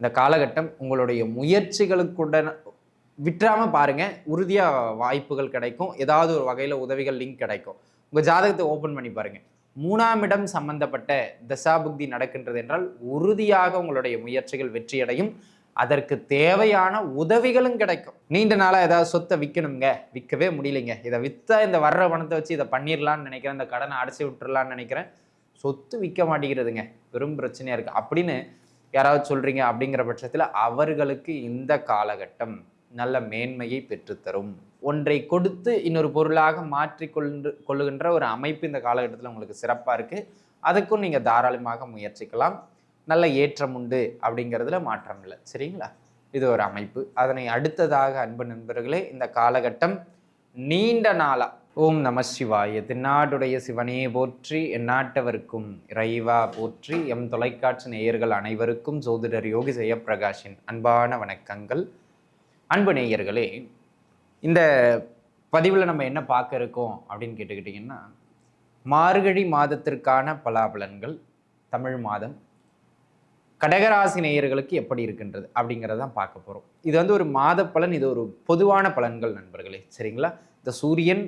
இந்த காலகட்டம் உங்களுடைய முயற்சிகளுக்குடன் விட்டுறாமல் பாருங்கள், உறுதியாக வாய்ப்புகள் கிடைக்கும். ஏதாவது ஒரு வகையில் உதவிகள் லிங்க் கிடைக்கும். உங்கள் ஜாதகத்தை ஓப்பன் பண்ணி பாருங்கள். 3ஆம் இடம் சம்பந்தப்பட்ட தசாபுக்தி நடக்கின்றது என்றால் உறுதியாக உங்களுடைய முயற்சிகள் வெற்றியடையும். அதற்கு தேவையான உதவிகளும் கிடைக்கும். நீண்ட நாளாக ஏதாவது சொத்தை விற்கணுங்க, விற்கவே முடியலைங்க, இதை விற்றா இந்த வர்ற பணத்தை வச்சு இதை பண்ணிடலான்னு நினைக்கிறேன், இந்த கடனை அடைச்சி விட்டுறலான்னு நினைக்கிறேன், சொத்து விற்க மாட்டேங்கிறதுங்க, பெரும் பிரச்சனையாக இருக்குது அப்படின்னு யாராவது சொல்கிறீங்க. அப்படிங்கிற பட்சத்தில் அவர்களுக்கு இந்த காலகட்டம் நல்ல மேன்மையை பெற்றுத்தரும். ஒன்றை கொடுத்து இன்னொரு பொருளாக கொள்ளுகின்ற ஒரு அமைப்பு இந்த காலகட்டத்தில் உங்களுக்கு சிறப்பாக இருக்குது. அதுக்கும் நீங்கள் தாராளமாக முயற்சிக்கலாம். நல்ல ஏற்றம் உண்டு அப்படிங்கிறதுல மாற்றம் இல்லை. சரிங்களா? இது ஒரு அமைப்பு. அதனை அடுத்ததாக அன்பு நண்பர்களே, இந்த காலகட்டம் நீண்ட நாளா ஓம் நம சிவாய தென்னாடுடைய சிவனே போற்றி, எந்நாட்டவருக்கும் இறைவா போற்றி, எம் தொலைக்காட்சி நேயர்கள் அனைவருக்கும் ஜோதிடர் யோகி ஜெயப்பிரகாஷின் அன்பான வணக்கங்கள். அன்பு நேயர்களே, இந்த பதிவில் நம்ம என்ன பார்க்க இருக்கோம் அப்படின்னு கேட்டுக்கிட்டிங்கன்னா, மார்கழி மாதத்திற்கான பலாபலன்கள், தமிழ் மாதம் கடகராசி நேயர்களுக்கு எப்படி இருக்கின்றது அப்படிங்கிறதான் பார்க்க போகிறோம். இது ஒரு மாத பலன், இது ஒரு பொதுவான பலன்கள் நண்பர்களே. சரிங்களா? இந்த சூரியன்,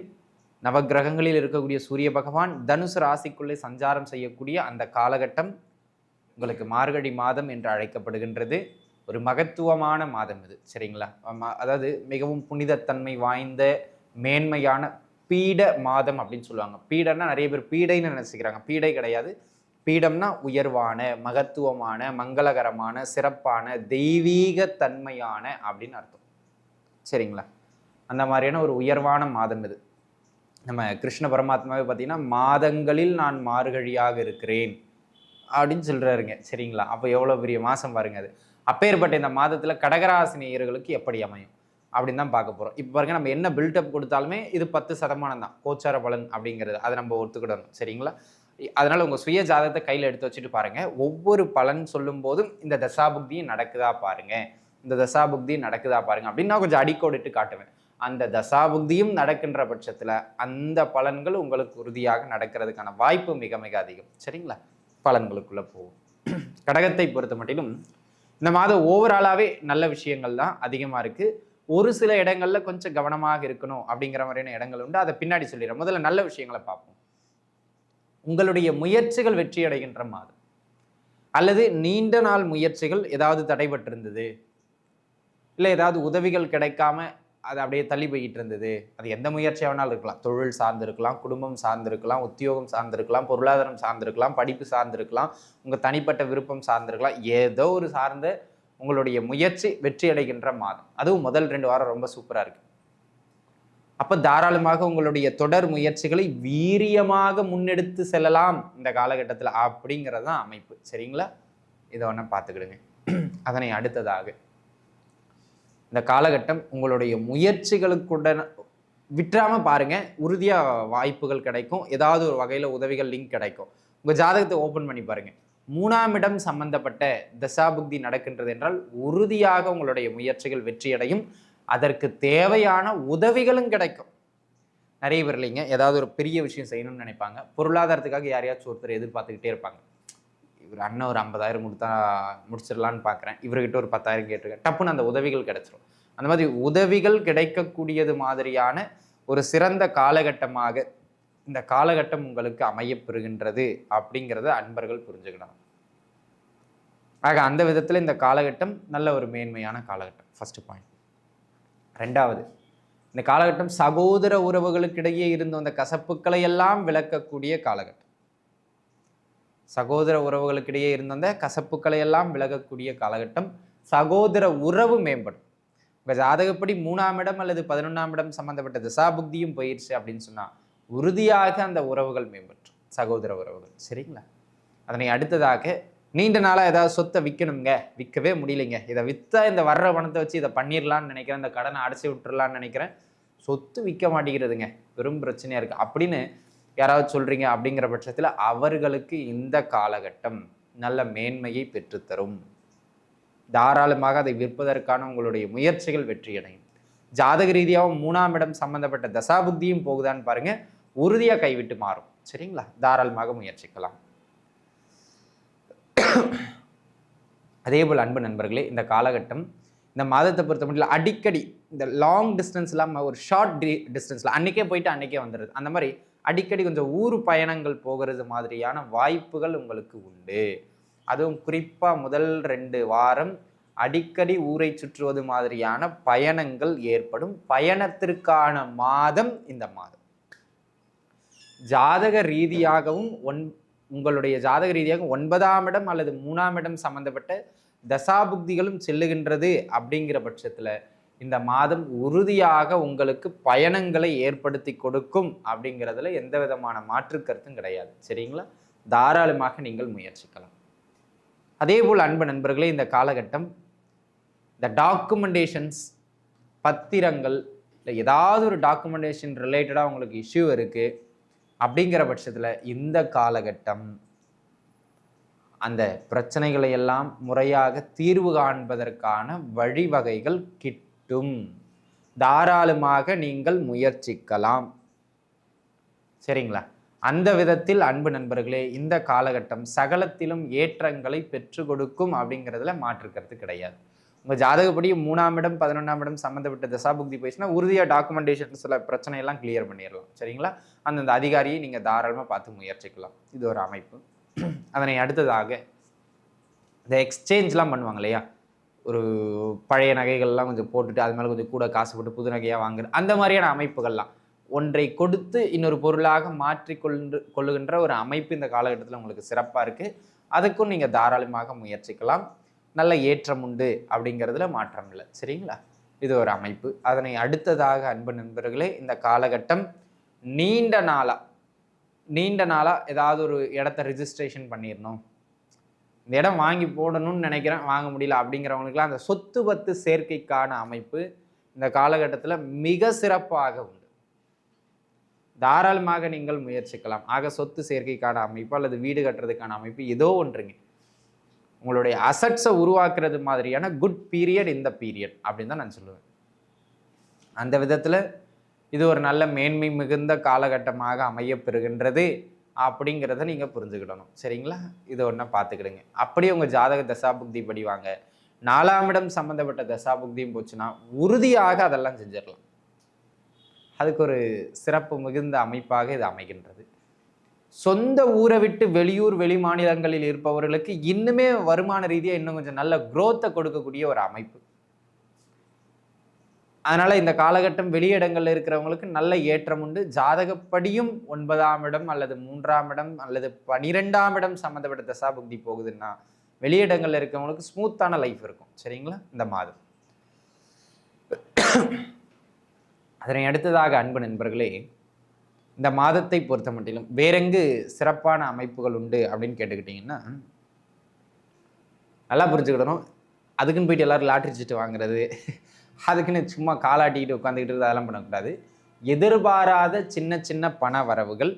நவகிரகங்களில் இருக்கக்கூடிய சூரிய பகவான் தனுசு ராசிக்குள்ளே சஞ்சாரம் செய்யக்கூடிய அந்த காலகட்டம் உங்களுக்கு மார்கழி மாதம் என்று அழைக்கப்படுகின்றது. ஒரு மகத்துவமான மாதம் இது. சரிங்களா? அதாவது மிகவும் புனிதத்தன்மை வாய்ந்த மேன்மையான பீட மாதம் அப்படின்னு சொல்லுவாங்க. பீடன்னா நிறைய பேர் பீடைன்னு நினைச்சுக்கிறாங்க. பீடை கிடையாது. பீடம்னா உயர்வான, மகத்துவமான, மங்களகரமான, சிறப்பான, தெய்வீக தன்மையான அப்படின்னு அர்த்தம். சரிங்களா? அந்த மாதிரியான ஒரு உயர்வான மாதம் இது. நம்ம கிருஷ்ண பரமாத்மாவே பார்த்தீங்கன்னா, மாதங்களில் நான் மார்கழியாக இருக்கிறேன் அப்படின்னு சொல்கிறாருங்க. சரிங்களா? அப்போ எவ்வளோ பெரிய மாதம் பாருங்க அது. அப்பேற்பட்ட இந்த மாதத்தில் கடகராசி நேயர்களுக்கு எப்படி அமையும் அப்படின்னு தான் பார்க்க போகிறோம். இப்போ பாருங்க, நம்ம என்ன பில்டப் கொடுத்தாலுமே இது 10% தான் கோச்சார பலன் அப்படிங்கிறது. அதை நம்ம ஒத்துக்கிடணும். சரிங்களா? அதனால் உங்கள் சுய ஜாதகத்தை கையில் எடுத்து வச்சுட்டு பாருங்கள். ஒவ்வொரு பலன் சொல்லும் போதும் இந்த தசாபுக்தியும் நடக்குதா பாருங்கள், இந்த தசாபுக்தியும் நடக்குதா பாருங்கள் அப்படின்னு நான் கொஞ்சம் அடிக்கோடிட்டு காட்டுவேன். அந்த தசாபுக்தியும் நடக்கின்ற பட்சத்தில் அந்த பலன்கள் உங்களுக்கு உறுதியாக நடக்கிறதுக்கான வாய்ப்பு மிக மிக அதிகம். சரிங்களா? பலன்களுக்குள்ளே போகும். கடகத்தை பொறுத்த மட்டிலும் இந்த மாதம் ஓவராலாகவே நல்ல விஷயங்கள் தான் அதிகமாக இருக்குது. ஒரு சில இடங்களில் கொஞ்சம் கவனமாக இருக்கணும் அப்படிங்கிற மாதிரியான இடங்கள் உண்டு. அதை பின்னாடி சொல்லிடுறேன். முதல்ல நல்ல விஷயங்களை பார்ப்போம். உங்களுடைய முயற்சிகள் வெற்றி அடைகின்ற மாதம், அல்லது நீண்ட நாள் முயற்சிகள் ஏதாவது தடைபட்டிருந்தது, இல்லை ஏதாவது உதவிகள் கிடைக்காம அது அப்படியே தள்ளி போய்கிட்டு இருந்தது, அது எந்த முயற்சியாக வேணாலும் இருக்கலாம். தொழில் சார்ந்திருக்கலாம், குடும்பம் சார்ந்திருக்கலாம், உத்தியோகம் சார்ந்திருக்கலாம், பொருளாதாரம் சார்ந்திருக்கலாம், படிப்பு சார்ந்திருக்கலாம், உங்கள் தனிப்பட்ட விருப்பம் சார்ந்திருக்கலாம். ஏதோ ஒரு சார்ந்த உங்களுடைய முயற்சி வெற்றி அடைகின்ற மாதம். அதுவும் முதல் 2 வாரம் ரொம்ப சூப்பராக இருக்கு. அப்போ தாராளமாக உங்களுடைய தொடர் முயற்சிகளை வீரியமாக முன்னெடுத்து செல்லலாம் இந்த காலகட்டத்தில் அப்படிங்கிறது தான் அமைப்பு. சரிங்களா? இதை ஒன்று பார்த்துக்கிடுங்க. அதனை அடுத்ததாக இந்த காலகட்டம் உங்களுடைய முயற்சிகளுக்குடன் விட்டுறாமல் பாருங்கள், உறுதியாக வாய்ப்புகள் கிடைக்கும். ஏதாவது ஒரு வகையில் உதவிகள் லிங்க் கிடைக்கும். உங்கள் ஜாதகத்தை ஓப்பன் பண்ணி பாருங்கள். 3ஆம் இடம் சம்பந்தப்பட்ட தசாபுக்தி நடக்கின்றது என்றால் உறுதியாக உங்களுடைய முயற்சிகள் வெற்றியடையும். அதற்கு தேவையான உதவிகளும் கிடைக்கும். நிறைய பேர் இல்லைங்க, ஏதாவது ஒரு பெரிய விஷயம் செய்யணும்னு நினைப்பாங்க. பொருளாதாரத்துக்காக யாரையாச்சும் ஒருத்தர் எதிர்பார்த்துக்கிட்டே இருப்பாங்க. இவர் அண்ணன் ஒரு 50,000 கொடுத்தா முடிச்சிடலான்னு பார்க்குறேன், இவர்கிட்ட ஒரு 10,000 கேட்டிருக்கேன், டப்புன்னு அந்த உதவிகள் கிடைச்சிரும். அந்த மாதிரி உதவிகள் கிடைக்கக்கூடியது மாதிரியான ஒரு சிறந்த காலகட்டமாக இந்த காலகட்டம் உங்களுக்கு அமையப்பெறுகின்றது அப்படிங்கிறத அன்பர்கள் புரிஞ்சுக்கணும். ஆக அந்த விதத்தில் இந்த காலகட்டம் நல்ல ஒரு மேன்மையான காலகட்டம். First point. 2வது, இந்த காலகட்டம் சகோதர உறவுகளுக்கிடையே இருந்த அந்த கசப்புக்களை எல்லாம் விளக்கக்கூடிய காலகட்டம். சகோதர உறவுகளுக்கிடையே இருந்த அந்த கசப்புக்களை எல்லாம் விலகக்கூடிய காலகட்டம். சகோதர உறவு மேம்படும். உங்கள் ஜாதகப்படி 3ஆம் இடம் அல்லது 11ஆம் இடம் சம்பந்தப்பட்ட தசாபுக்தியும் போயிடுச்சு அப்படின்னு சொன்னால் உறுதியாக அந்த உறவுகள் மேம்பற்றும், சகோதர உறவுகள். சரிங்களா? அதனை அடுத்ததாக, நீண்ட நாளாக ஏதாவது சொத்தை விற்கணுங்க, விற்கவே முடியலைங்க, இதை விற்றா இந்த வர்ற பணத்தை வச்சு இதை பண்ணிடலான்னு நினைக்கிறேன், இந்த கடனை அடைச்சி விட்டுறலான்னு நினைக்கிறேன், சொத்து விற்க மாட்டேங்கிறதுங்க, பெரும் பிரச்சனையாக இருக்குது அப்படின்னு யாராவது சொல்கிறீங்க. அப்படிங்கிற பட்சத்தில் அவர்களுக்கு இந்த காலகட்டம் நல்ல மேன்மையை பெற்றுத்தரும். தாராளமாக அதை விற்பதற்கான உங்களுடைய முயற்சிகள் வெற்றியடையும். ஜாதக ரீதியாகவும் 3ஆம் இடம் சம்பந்தப்பட்ட தசாபுக்தியும் போகுதான்னு பாருங்க, உறுதியாக கைவிட்டு மாறும். சரிங்களா? தாராளமாக முயற்சிக்கலாம். அதே போல் அன்பு நண்பர்களே, இந்த காலகட்டம் இந்த மாதத்தை பொறுத்த மட்டும் அடிக்கடி இந்த லாங் டிஸ்டன்ஸ் இல்லாமல் ஒரு ஷார்ட் டிஸ்டன்ஸில் அன்றைக்கே போயிட்டு அன்றைக்கே வந்துடுது, அந்த மாதிரி அடிக்கடி கொஞ்சம் ஊர் பயணங்கள் போகிறது மாதிரியான வாய்ப்புகள் உங்களுக்கு உண்டு. அதுவும் குறிப்பாக முதல் 2 வாரம் அடிக்கடி ஊரை சுற்றுவது மாதிரியான பயணங்கள் ஏற்படும். பயணத்திற்கான மாதம் இந்த மாதம். ஜாதக ரீதியாகவும் உங்களுடைய ஜாதக ரீதியாக 9ஆம் இடம் அல்லது 3ஆம் இடம் சம்பந்தப்பட்ட தசாபுக்திகளும் செல்லுகின்றது. அப்படிங்கிற பட்சத்தில் இந்த மாதம் உறுதியாக உங்களுக்கு பயணங்களை ஏற்படுத்தி கொடுக்கும் அப்படிங்கிறதுல எந்த விதமான மாற்று கருத்தும் கிடையாது. சரிங்களா? தாராளமாக நீங்கள் முயற்சிக்கலாம். அதே போல் அன்பு நண்பர்களே, இந்த காலகட்டம் இந்த டாக்குமெண்டேஷன்ஸ், பத்திரங்கள், இல்லை ஏதாவது ஒரு டாக்குமெண்டேஷன் ரிலேட்டடாக உங்களுக்கு இஷ்யூ இருக்குது அப்படிங்கிற பட்சத்தில் இந்த காலகட்டம் அந்த பிரச்சனைகளை எல்லாம் முறையாக தீர்வு காண்பதற்கான வழிவகைகள் கிட்டும். தாராளமாக நீங்கள் முயற்சிக்கலாம். சரிங்களா? அந்த விதத்தில் அன்பு நண்பர்களே, இந்த காலகட்டம் சகலத்திலும் ஏற்றங்களை பெற்று கொடுக்கும் அப்படிங்கிறதுல மாற்றுக்கிறது கிடையாது. உங்கள் ஜாதகப்படி 3ஆம் இடம் 11ஆம் இடம் சம்மந்தப்பட்ட தசாபுக்தி போயிடுச்சுன்னா உறுதியாக டாக்குமெண்டேஷன் சில பிரச்சனையெல்லாம் கிளியர் பண்ணிடலாம். சரிங்களா? அந்தந்த அதிகாரியை நீங்கள் தாராளமாக பார்த்து முயற்சிக்கலாம். இது ஒரு அமைப்பு. அதனை அடுத்ததாக இந்த எக்ஸ்சேஞ்செலாம் பண்ணுவாங்க இல்லையா, ஒரு பழைய நகைகள்லாம் கொஞ்சம் போட்டுட்டு அது மேலே கொஞ்சம் கூட காசு போட்டு புது நகையாக வாங்குறது, அந்த மாதிரியான அமைப்புகள்லாம் ஒன்றை கொடுத்து இன்னொரு பொருளாக கொள்ளுகின்ற ஒரு அமைப்பு இந்த காலகட்டத்தில் உங்களுக்கு சிறப்பாக இருக்குது. அதுக்கும் நீங்கள் தாராளமாக முயற்சிக்கலாம். நல்ல ஏற்றம் உண்டு அப்படிங்கிறதுல மாற்றம் இல்லை. சரிங்களா? இது ஒரு அமைப்பு. அதனை அடுத்ததாக அன்பு நண்பர்களே, இந்த காலகட்டம் நீண்ட நாளாக ஏதாவது ஒரு இடத்த ரிஜிஸ்ட்ரேஷன் பண்ணிடணும், இந்த இடம் வாங்கி போடணும்னு நினைக்கிறேன், வாங்க முடியல அப்படிங்கிறவங்களுக்குலாம் அந்த சொத்து பத்து சேர்க்கைக்கான அமைப்பு இந்த காலகட்டத்தில் மிக சிறப்பாக உண்டு. தாராளமாக நீங்கள் முயற்சிக்கலாம். ஆக சொத்து சேர்க்கைக்கான அமைப்பு அல்லது வீடு கட்டுறதுக்கான அமைப்பு ஏதோ ஒன்றுங்க, உங்களுடைய அசட்ஸை உருவாக்குறது மாதிரியான குட் பீரியட் இந்த பீரியட் அப்படின்னு தான் நான் சொல்லுவேன். அந்த விதத்தில் இது ஒரு நல்ல மேன்மை மிகுந்த காலகட்டமாக அமையப்பெறுகின்றது அப்படிங்கிறத நீங்கள் புரிஞ்சுக்கிடணும். சரிங்களா? இது ஒன்றா பார்த்துக்கிடுங்க. அப்படியே உங்கள் ஜாதக தசாபுக்தி படிவாங்க. 4ஆம் இடம் சம்மந்தப்பட்ட தசாபுக்தியும் போச்சுன்னா உறுதியாக அதெல்லாம் செஞ்சிடலாம். அதுக்கு ஒரு சிறப்பு மிகுந்த அமைப்பாக இது அமைகின்றது. சொந்த ஊரை விட்டு வெளியூர் வெளி மாநிலங்களில் இருப்பவர்களுக்கு இன்னுமே வருமான ரீதியாக இன்னும் கொஞ்சம் நல்ல குரோத்தை கொடுக்கக்கூடிய ஒரு அமைப்பு. அதனால இந்த காலகட்டம் வெளியிடங்கள்ல இருக்கிறவங்களுக்கு நல்ல ஏற்றம் உண்டு. ஜாதகப்படியும் 9ஆம் இடம் அல்லது 3ஆம் இடம் அல்லது 12ஆம் இடம் சம்மந்தப்பட்ட தசாபுக்தி போகுதுன்னா வெளியிடங்கள்ல இருக்கிறவங்களுக்கு ஸ்மூத்தான லைஃப் இருக்கும். சரிங்களா? இந்த மாதம். அதனை அடுத்ததாக அன்பு நண்பர்களே, இந்த மாதத்தை பொறுத்த மட்டிலும் வேறெங்கு சிறப்பான அமைப்புகள் உண்டு அப்படின்னு கேட்டுக்கிட்டிங்கன்னா, நல்லா புரிஞ்சுக்கிடணும். அதுக்குன்னு போயிட்டு எல்லாரும் லாட்ரி சீட்டு வாங்குறது, அதுக்குன்னு சும்மா காலாட்டிக்கிட்டு உட்காந்துக்கிட்டு அதெல்லாம் பண்ணக்கூடாது. எதிர்பாராத சின்ன சின்ன பண வரவுகள்,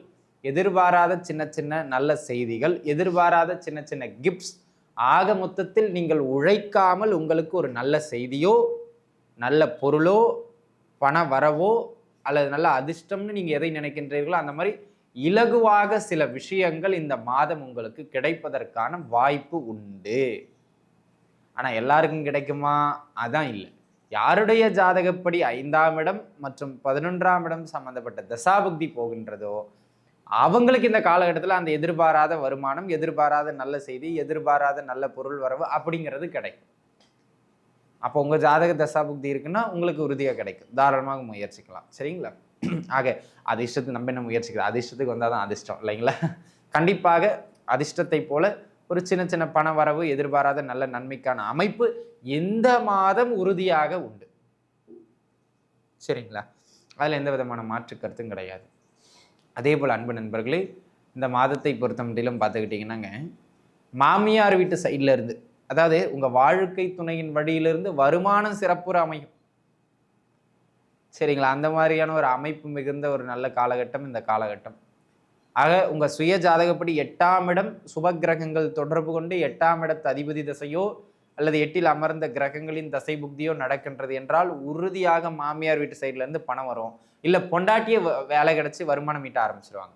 எதிர்பாராத சின்ன சின்ன நல்ல செய்திகள், எதிர்பாராத சின்ன சின்ன கிஃப்ட்ஸ், ஆக மொத்தத்தில் நீங்கள் உழைக்காமல் உங்களுக்கு ஒரு நல்ல செய்தியோ நல்ல பொருளோ பண வரவோ அல்லது நல்ல அதிர்ஷ்டம்னு நீங்கள் எதை நினைக்கின்றீர்களோ அந்த மாதிரி இலகுவாக சில விஷயங்கள் இந்த மாதம் உங்களுக்கு கிடைப்பதற்கான வாய்ப்பு உண்டு. ஆனால் எல்லாருக்கும் கிடைக்குமா? அதான் இல்லை. யாருடைய ஜாதகப்படி 5ஆம் இடம் மற்றும் 11ஆம் இடம் சம்பந்தப்பட்ட தசாபுக்தி போகின்றதோ அவங்களுக்கு இந்த காலகட்டத்தில் அந்த எதிர்பாராத வருமானம், எதிர்பாராத நல்ல செய்தி, எதிர்பாராத நல்ல பொருள் வரவு அப்படிங்கிறது கிடைக்கும். அப்போ உங்கள் ஜாதக தசாபுக்தி இருக்குன்னா உங்களுக்கு உறுதியாக கிடைக்கும். தாராளமாக முயற்சிக்கலாம். சரிங்களா? ஆக அதிர்ஷ்டத்தை நம்ம என்ன முயற்சிக்கலாம், அதிர்ஷ்டத்துக்கு வந்தால் தான் அதிர்ஷ்டம் இல்லைங்களா? கண்டிப்பாக அதிர்ஷ்டத்தை போல ஒரு சின்ன சின்ன பண வரவு, எதிர்பாராத நல்ல நன்மைக்கான அமைப்பு இந்த மாதம் உறுதியாக உண்டு. சரிங்களா? அதில் எந்த விதமான மாற்று கருத்தும் கிடையாது. அதே போல் அன்பு நண்பர்களே, இந்த மாதத்தை பொறுத்த மட்டிலும் பார்த்துக்கிட்டிங்கன்னாங்க, மாமியார் வீட்டு சைடில் இருந்து, அதாவது உங்கள் வாழ்க்கை துணையின் வழியிலிருந்து வருமானம் சிறப்புற அமையும். சரிங்களா? அந்த மாதிரியான ஒரு அமைப்பு மிகுந்த ஒரு நல்ல காலகட்டம் இந்த காலகட்டம். ஆக உங்கள் சுய ஜாதகப்படி 8ஆம் இடம் சுபகிரகங்கள் தொடர்பு கொண்டு 8ஆம் இடத்து அதிபதி தசையோ அல்லது 8இல் அமர்ந்த கிரகங்களின் தசை புக்தியோ நடக்கின்றது என்றால் உறுதியாக மாமியார் வீட்டு சைட்லேருந்து பணம் வரும். இல்லை பொண்டாட்டியே வேலை கிடச்சி வருமானம் ஈட்ட ஆரம்பிச்சிருவாங்க.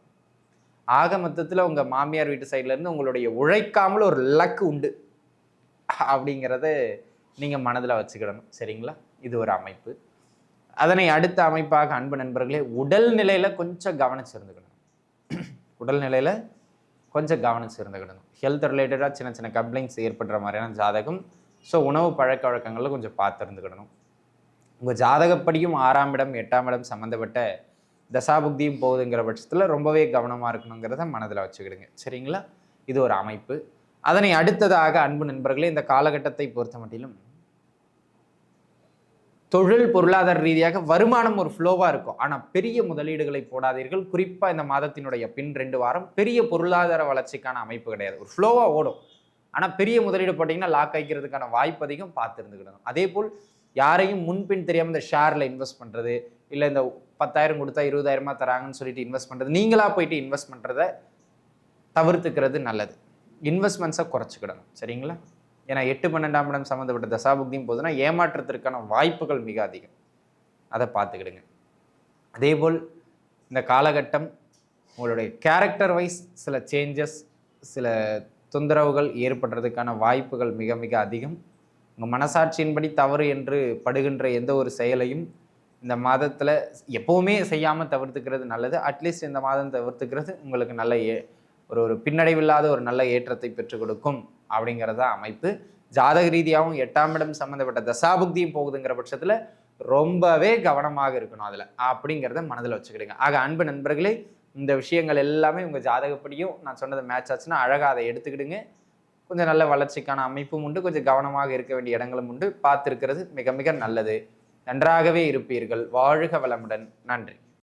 ஆக மொத்தத்தில் உங்கள் மாமியார் வீட்டு சைட்லேருந்து உங்களுடைய உழைக்காமல் ஒரு லக்கு உண்டு. அப்படிங்கிறத நீங்கள் மனதில் வச்சுக்கிடணும். சரிங்களா? இது ஒரு அமைப்பு. அதனை அடுத்த அமைப்பாக அன்பு நண்பர்களே, உடல்நிலையில் கொஞ்சம் கவனிச்சு இருந்துக்கணும். உடல்நிலையில் கொஞ்சம் கவனிச்சு இருந்துக்கிடணும். ஹெல்த் ரிலேட்டடாக சின்ன சின்ன கம்ப்ளைண்ட்ஸ் ஏற்படுற மாதிரியான ஜாதகம். ஸோ உணவு பழக்க வழக்கங்களில் கொஞ்சம் பார்த்து இருந்துக்கிடணும். உங்கள் ஜாதகப்படியும் 6ஆம் இடம் 8ஆம் இடம் சம்மந்தப்பட்ட தசாபுக்தியும் போகுதுங்கிற பட்சத்தில் ரொம்பவே கவனமாக இருக்கணுங்கிறத மனதில் வச்சுக்கிடுங்க. சரிங்களா? இது ஒரு அமைப்பு. அதனை அடுத்ததாக அன்பு நண்பர்களே, இந்த காலகட்டத்தை பொறுத்த மட்டிலும் தொழில் பொருளாதார ரீதியாக வருமானம் ஒரு ஃப்ளோவாக இருக்கும். ஆனால் பெரிய முதலீடுகளை போடாதீர்கள். குறிப்பாக இந்த மாதத்தினுடைய பின் 2 வாரம் பெரிய பொருளாதார வளர்ச்சிக்கான அமைப்பு கிடையாது. ஒரு ஃப்ளோவாக ஓடும். ஆனால் பெரிய முதலீடு போட்டிங்கன்னா லாக் ஆகிக்கிறதுக்கான வாய்ப்பு அதிகம், பார்த்து இருந்துக்கிடணும். அதே போல் யாரையும் முன்பின் தெரியாமல் இந்த ஷேரில் இன்வெஸ்ட் பண்ணுறது, இல்லை இந்த 10,000 கொடுத்தா 20,000 தராங்கன்னு சொல்லிட்டு இன்வெஸ்ட் பண்ணுறது, நீங்களாக போயிட்டு இன்வெஸ்ட் பண்ணுறதை தவிர்த்துக்கிறது நல்லது. இன்வெஸ்ட்மெண்ட்ஸை குறைச்சிக்கிடணும். சரிங்களா? ஏன்னா 8, 12ஆம் இடம் சம்மந்தப்பட்ட தசாபுக்தியும் போதுன்னா ஏமாற்றத்திற்கான வாய்ப்புகள் மிக அதிகம். அதை பார்த்துக்கிடுங்க. அதேபோல் இந்த காலகட்டம் உங்களுடைய கேரக்டர் வைஸ் சில சேஞ்சஸ், சில தொந்தரவுகள் ஏற்படுறதுக்கான வாய்ப்புகள் மிக மிக அதிகம். உங்கள் மனசாட்சியின்படி தவறு என்று படுகின்ற எந்த ஒரு செயலையும் இந்த மாதத்தில் எப்போவுமே செய்யாமல் தவிர்த்துக்கிறது நல்லது. அட்லீஸ்ட் இந்த மாதம் தவிர்த்துக்கிறது உங்களுக்கு நல்ல ஒரு பின்னடைவில்லாத ஒரு நல்ல ஏற்றத்தை பெற்றுக் கொடுக்கும் அப்படிங்கிறதா அமைப்பு. ஜாதக ரீதியாகவும் 8ஆம் இடம் சம்மந்தப்பட்ட தசாபுக்தியும் போகுதுங்கிற பட்சத்தில் ரொம்பவே கவனமாக இருக்கணும் அதில், அப்படிங்கிறத மனதில் வச்சுக்கிடுங்க. ஆக அன்பு நண்பர்களே, இந்த விஷயங்கள் எல்லாமே உங்கள் ஜாதகப்படியும் நான் சொன்னது மேட்ச் ஆச்சுன்னா அழகாக அதை எடுத்துக்கிடுங்க. கொஞ்சம் நல்ல வளர்ச்சிக்கான அமைப்பும் உண்டு, கொஞ்சம் கவனமாக இருக்க வேண்டிய இடங்களும் உண்டு. பார்த்துருக்கிறது மிக மிக நல்லது. நன்றாகவே இருப்பீர்கள். வாழ்க வளமுடன். நன்றி.